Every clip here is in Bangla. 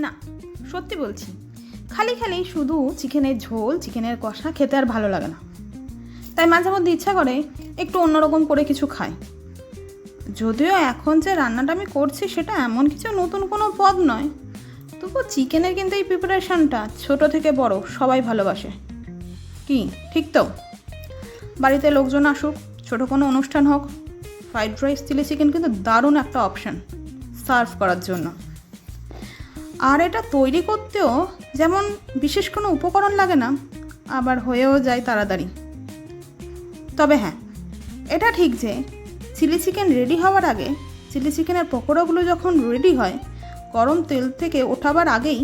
না, সত্যি বলছি, খালি খালি শুধু চিকেনের ঝোল, চিকেনের কষা খেতে আর ভালো লাগে না। তাই মাঝে মধ্যে ইচ্ছা করে একটু অন্যরকম করে কিছু খাই। যদিও এখন যে রান্নাটা আমি করছি সেটা এমন কিছু নতুন কোনো পদ নয়, তবু চিকেনের কিন্তু এই প্রিপারেশানটা ছোট থেকে বড় সবাই ভালোবাসে। কি ঠিক তো? বাড়িতে লোকজন আসুক, ছোটো কোনো অনুষ্ঠান হোক, ফ্রাইড রাইস, চিলি চিকেন কিন্তু দারুণ একটা অপশান সার্ভ করার জন্য। আর এটা তৈরি করতেও যেমন বিশেষ কোনো উপকরণ লাগে না, আবার হয়েও যায় তাড়াতাড়ি। তবে হ্যাঁ, এটা ঠিক যে চিলি চিকেন রেডি হওয়ার আগে, চিলি চিকেনের পকোড়াগুলো যখন রেডি হয়, গরম তেল থেকে ওঠাবার আগেই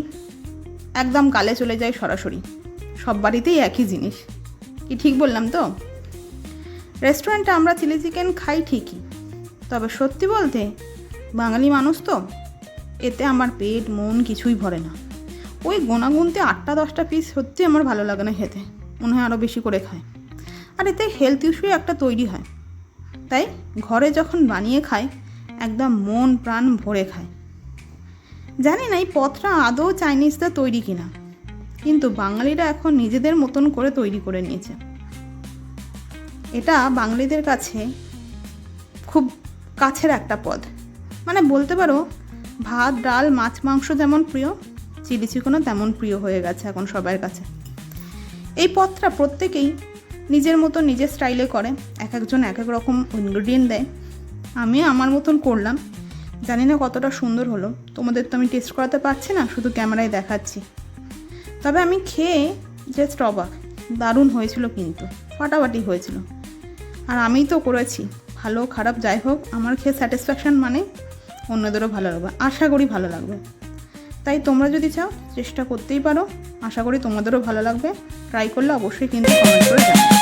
একদম গালে চলে যায় সরাসরি। সব বাড়িতেই একই জিনিস। কি ঠিক বললাম তো? রেস্টুরেন্টে আমরা চিলি চিকেন খাই ঠিকই, তবে সত্যি বলতে বাঙালি মানুষ তো, এতে আমার পেট মন কিছুই ভরে না। ওই গোনাগুনতে 8-10টা পিস সত্যি আমার ভালো লাগে না খেতে, মনে হয় আরও বেশি করে খায়। আর এতে হেলথ ইস্যু একটা তৈরি হয়। তাই ঘরে যখন বানিয়ে খায় একদম মন প্রাণ ভরে খায়। জানি না এই পথটা আদৌ চাইনিজদের তৈরি কিনা, কিন্তু বাঙালিরা এখন নিজেদের মতন করে তৈরি করে নিয়েছে। এটা বাঙালিদের কাছে খুব কাছের একটা পদ। মানে বলতে পারো ভাত, ডাল, মাছ, মাংস যেমন প্রিয়, চিলি চিকেনও তেমন প্রিয় হয়ে গেছে এখন সবার কাছে। এই পদটা প্রত্যেকেই নিজের মতন নিজের স্টাইলে করে, এক একজন এক এক রকম ইনগ্রেডিয়েন্ট দেয়। আমি আমার মতন করলাম, জানি না কতটা সুন্দর হলো। তোমাদের তো আমি টেস্ট করাতে পারছি না, শুধু ক্যামেরায় দেখাচ্ছি। তবে আমি খেয়ে জাস্ট অবাক, দারুণ হয়েছিল, কিন্তু ফাটাফাটি হয়েছিল। আর আমিই তো করেছি, ভালো খারাপ যাই হোক, আমার খেয়ে স্যাটিসফ্যাকশান মানে অন্যদেরও ভালো লাগবে, আশা করি ভালো লাগবে। তাই তোমরা যদি চাও চেষ্টা করতেই পারো, আশা করি তোমাদেরও ভালো লাগবে। ট্রাই করলে অবশ্যই কিন্তু কমেন্ট করে জানাবে।